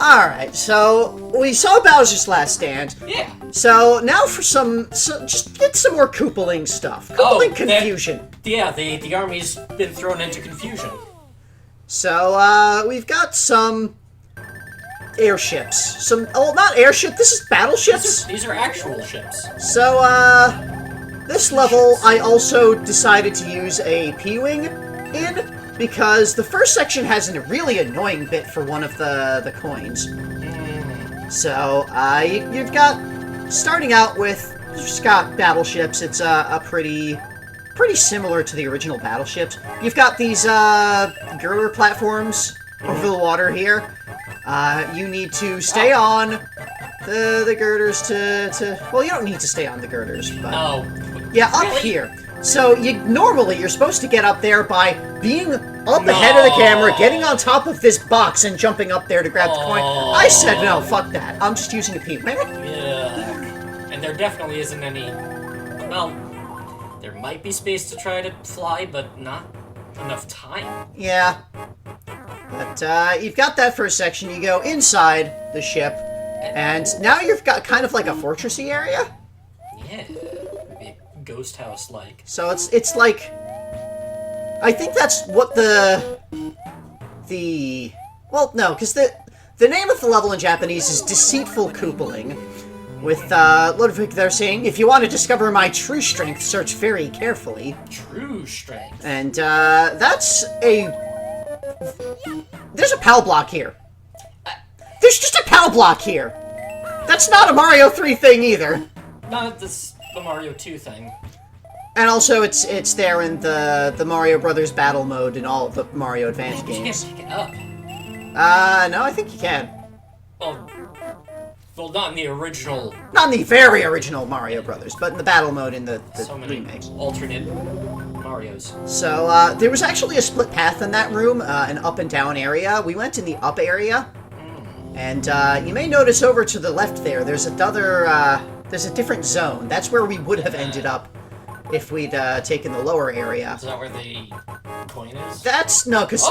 Alright, so we saw Bowser's Last Stand. Yeah. So now for just get some more Koopaling stuff. Koopaling Confusion. Yeah, the army's been thrown into confusion. So, we've got some airships. Not airship, this is battleships. These are actual ships. So, this level I also decided to use a P-Wing in, because the first section has a really annoying bit for one of the coins. So, you've got, starting out with, you've just got battleships. It's a pretty similar to the original battleships. You've got these girder platforms over the water here. You need to stay on the girders to well, you don't need to stay on the girders, but yeah, up here. So normally you're supposed to get up there by being up ahead of the camera, getting on top of this box, and jumping up there to grab the coin. I said no, fuck that. I'm just using a P-Wing. Yeah, and there definitely isn't any. Well, there might be space to try to fly, but not enough time. Yeah. But you've got that first section. You go inside the ship, and now you've got kind of like a fortressy area. Yeah, maybe a ghost house-like. So it's like, I think that's what well, no, because the name of the level in Japanese is Deceitful Koopaling. With Ludwig, they're saying, if you want to discover my true strength, search very carefully. True strength. And that's there's a PAL block here. There's just a PAL block here. That's not a Mario 3 thing either. Not the Mario 2 thing. And also, it's there in the Mario Brothers battle mode in all of the Mario Advance games. You can't pick it up. No, I think you can. Well, not in the original. Not in the very original Mario Brothers, but in the battle mode in the so many remakes. Alternate Marios. So, there was actually a split path in that room, an up and down area. We went in the up area, and you may notice over to the left there's there's a different zone. That's where we would have ended up if we'd taken the lower area. Is that where the coin is? No, because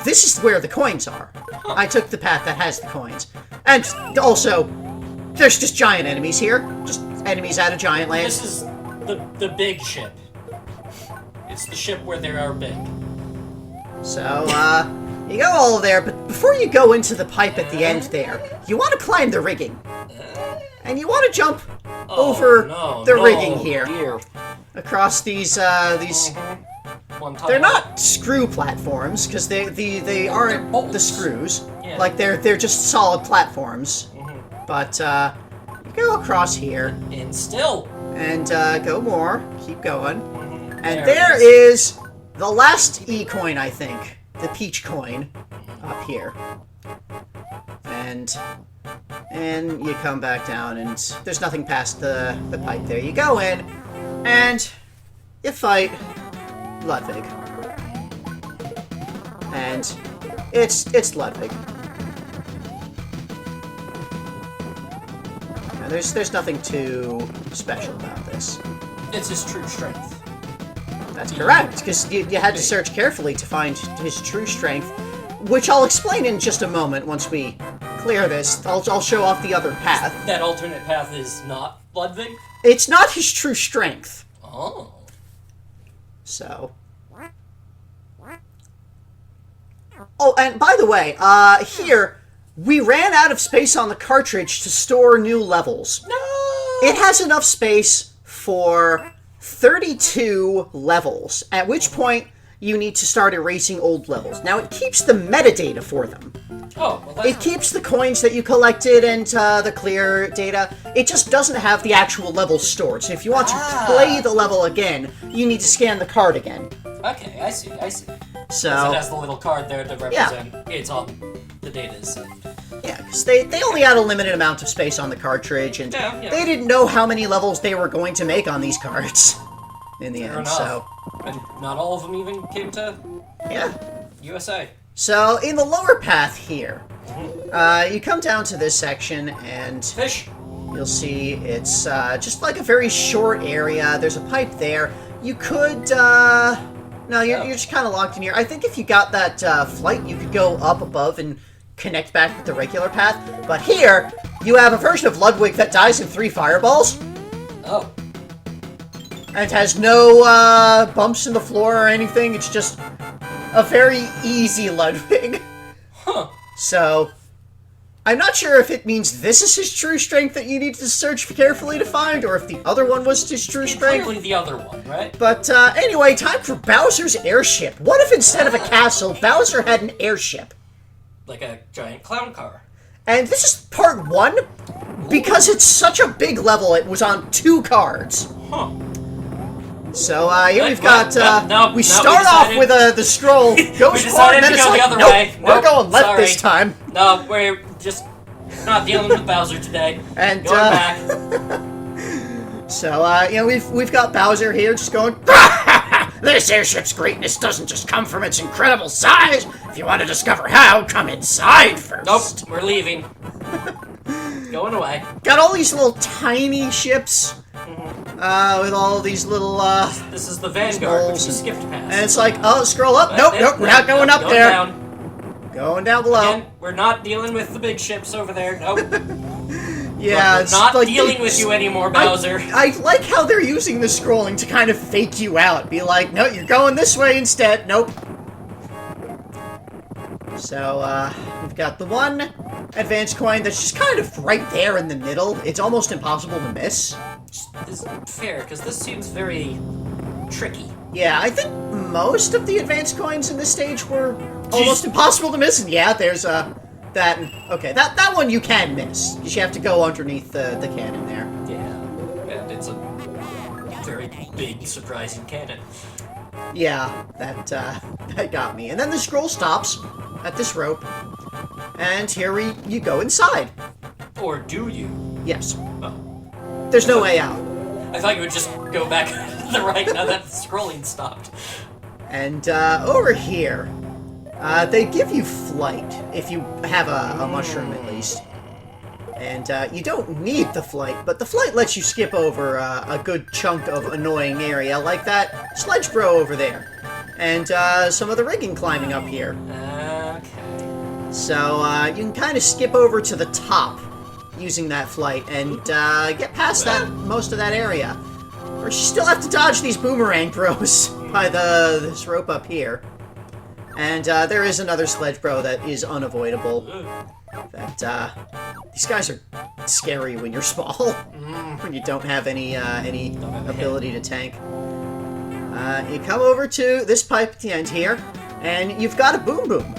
this is where the coins are. Huh. I took the path that has the coins. And also, there's just giant enemies here. Just enemies out of giant land. This is the big ship. It's the ship where they are big. So, you go all there, but before you go into the pipe at the end there, you want to climb the rigging. And you want to jump over the rigging here. Across these they're not screw platforms, because they aren't the screws. Yeah. Like, they're just solid platforms. But, you go across here. And still. And, go more. Keep going. And there is the last E-coin, I think. The Peach coin. Up here. And you come back down, and there's nothing past the pipe there. You go in, and you fight Ludwig. And it's Ludwig. Now, there's nothing too special about this. It's his true strength. That's correct, because you had to search carefully to find his true strength, which I'll explain in just a moment once we clear this. I'll show off the other path. That alternate path is not Ludwig? It's not his true strength. Oh. So. Oh, and by the way, here, we ran out of space on the cartridge to store new levels. No! It has enough space for 32 levels, at which point you need to start erasing old levels. Now, it keeps the metadata for them. Oh, well, it keeps the coins that you collected and the clear data. It just doesn't have the actual levels stored. So if you want to play the level again, you need to scan the card again. Okay, I see. So it has the little card there to represent it's on the data. Yeah, because they only had a limited amount of space on the cartridge, and they didn't know how many levels they were going to make on these cards in the end. So, and not all of them even came to USA. So in the lower path here, you come down to this section, and fish. You'll see it's just like a very short area. There's a pipe there. You could no, you're just kind of locked in here. I think if you got that flight, you could go up above and connect back with the regular path. But here, you have a version of Ludwig that dies in 3 fireballs. Oh. And it has no bumps in the floor or anything. It's just a very easy Ludwig. Huh. So, I'm not sure if it means this is his true strength that you need to search carefully to find, or if the other one was his true strength. Clearly the other one, right? But anyway, time for Bowser's airship. What if instead of a castle, Bowser had an airship? Like a giant clown car. And this is part 1, because it's such a big level, it was on 2 cards. Huh. So, here we've got, we start off with the scroll, goes forward, and then it's like, nope, we're going left this time. No, we're just not dealing with Bowser today. And, going back. So, you know, we've got Bowser here just going, this airship's greatness doesn't just come from its incredible size. If you want to discover how, come inside first. Nope, we're leaving. Going away. Got all these little tiny ships. With all these little, This is the Vanguard, which we skipped past. And it's like, oh, scroll up. Nope, we're not going up there. Down. Going down below. Again, we're not dealing with the big ships over there. Nope. Yeah, we're it's not like dealing with you anymore, Bowser. I like how they're using the scrolling to kind of fake you out. Be like, no, you're going this way instead. Nope. So, we've got the one advanced coin that's just kind of right there in the middle. It's almost impossible to miss. This isn't fair, because this seems very tricky. Yeah, I think most of the advanced coins in this stage were almost impossible to miss. And yeah, there's, that... Okay, that one you can miss. You have to go underneath the cannon there. Yeah, and it's a very big, surprising cannon. Yeah, that got me. And then the scroll stops at this rope. And here you go inside. Or do you? Yes. Oh. There's no way out. I thought you would just go back to the right now that the scrolling stopped. And over here, they give you flight, if you have a mushroom at least. And you don't need the flight, but the flight lets you skip over a good chunk of annoying area, like that sledge bro over there. And some of the rigging climbing up here. Okay. So you can kind of skip over to the top using that flight and get past most of that area. Or you still have to dodge these boomerang bros by this rope up here. And there is another sledge bro that is unavoidable. That these guys are scary when you're small, when you don't have any ability to tank. You come over to this pipe at the end here, and you've got a boom boom.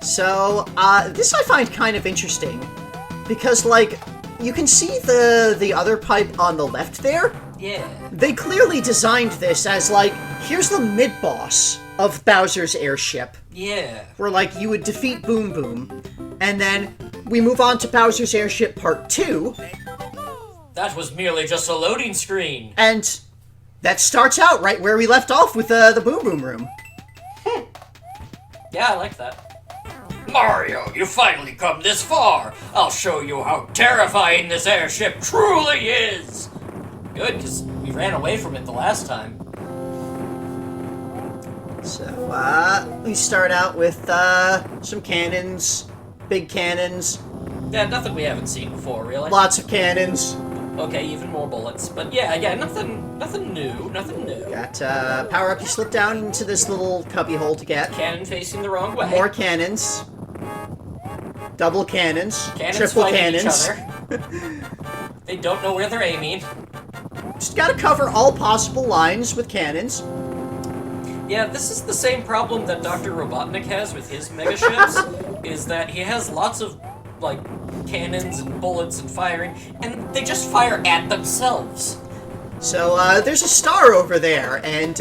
So, this I find kind of interesting, because, like, you can see the other pipe on the left there. Yeah. They clearly designed this as, like, here's the mid-boss of Bowser's airship. Yeah. Where, like, you would defeat Boom Boom, and then we move on to Bowser's airship part 2. That was merely just a loading screen. And that starts out right where we left off with the Boom Boom room. Yeah, I like that. Mario, you finally come this far. I'll show you how terrifying this airship truly is. Good, because we ran away from it the last time. So, we start out with some cannons, big cannons. Yeah, nothing we haven't seen before, really. Lots of cannons. Okay, even more bullets. But yeah, nothing new. Got power up, you slip down into this little cubby hole to get. Cannon facing the wrong way. More cannons. Double cannons. Cannons triple fighting cannons. each other. They don't know where they're aiming. Just gotta cover all possible lines with cannons. Yeah, this is the same problem that Dr. Robotnik has with his mega ships, is that he has lots of, like, cannons and bullets and firing, and they just fire at themselves. So, there's a star over there, and,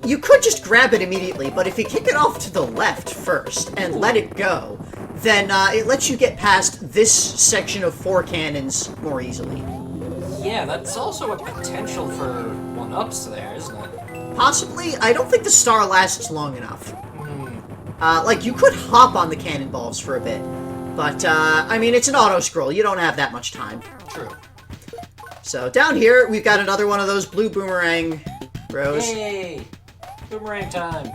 you could just grab it immediately, but if you kick it off to the left first and let it go, then, it lets you get past this section of 4 cannons more easily. Yeah, that's also a potential for one-ups there, isn't it? Possibly. I don't think the star lasts long enough. Like, you could hop on the cannonballs for a bit, but, I mean, it's an auto-scroll. You don't have that much time. True. So, down here, we've got another one of those blue boomerang bros. Yay! Boomerang time.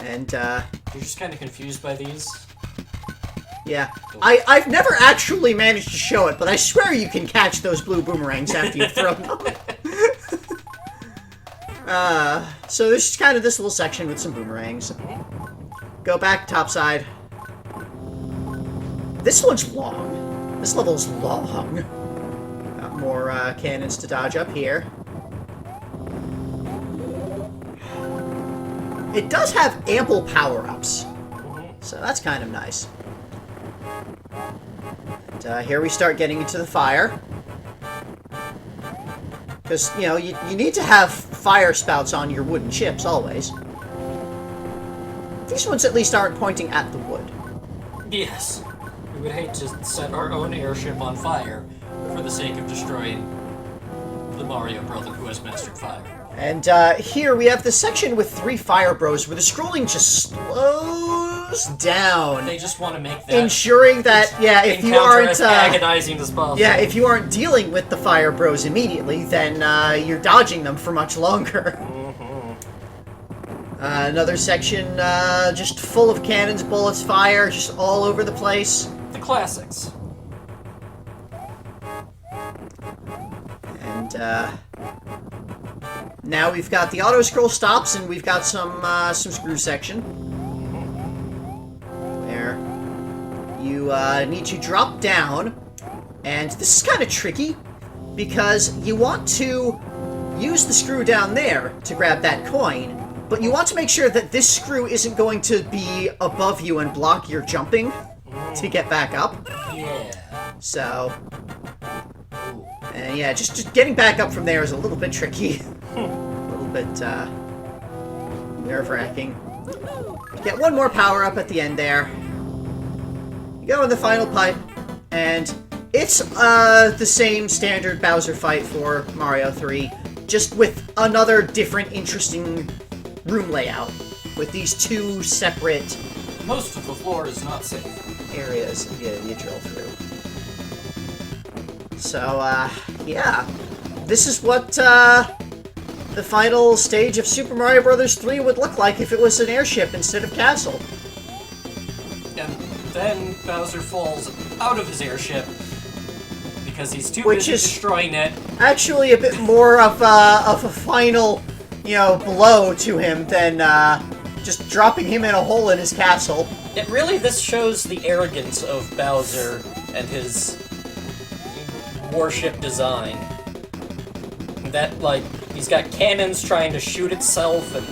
And, You're just kind of confused by these. yeah. I've never actually managed to show it, but I swear you can catch those blue boomerangs after you throw them. So this is kind of this little section with some boomerangs. Go back topside. This one's long. This level's long. Got more cannons to dodge up here. It does have ample power-ups, so that's kind of nice. And, here we start getting into the fire. Because, you know, you need to have fire spouts on your wooden ships, always. These ones at least aren't pointing at the wood. Yes. We would hate to set our own airship on fire for the sake of destroying the Mario brother who has mastered fire. And here we have the section with 3 fire bros where the scrolling just slows down. They just want to make that ensuring that, yeah, if you aren't as agonizing as possible. Yeah, if you aren't dealing with the fire bros immediately, then you're dodging them for much longer. Another section just full of cannons, bullets, fire, just all over the place. The classics. And now we've got the auto scroll stops, and we've got some screw section where you need to drop down, and this is kind of tricky because you want to use the screw down there to grab that coin, but you want to make sure that this screw isn't going to be above you and block your jumping to get back up. Yeah. So, and yeah, just getting back up from there is a little bit tricky. A little bit nerve-wracking. Get one more power-up at the end there. You go in the final pipe, and it's the same standard Bowser fight for Mario 3, just with another different, interesting room layout, with these 2 separate... Most of the floor is not safe. ...areas you drill through. So, yeah. This is what, the final stage of Super Mario Bros. 3 would look like if it was an airship instead of castle. And then Bowser falls out of his airship because he's too Which busy is destroying it. Actually a bit more of a final, you know, blow to him than, just dropping him in a hole in his castle. This shows the arrogance of Bowser and his warship design. That, like, he's got cannons trying to shoot itself, and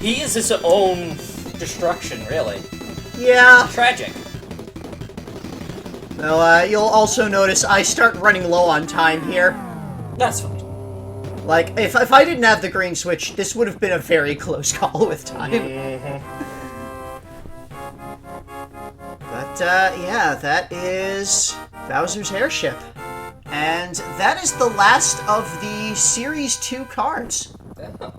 he is his own destruction, really. Yeah. Tragic. Well, you'll also notice I start running low on time here. That's fine. Like, if I didn't have the green switch, this would have been a very close call with time. But, yeah, that is Bowser's airship. And that is the last of the Series 2 cards. Yeah.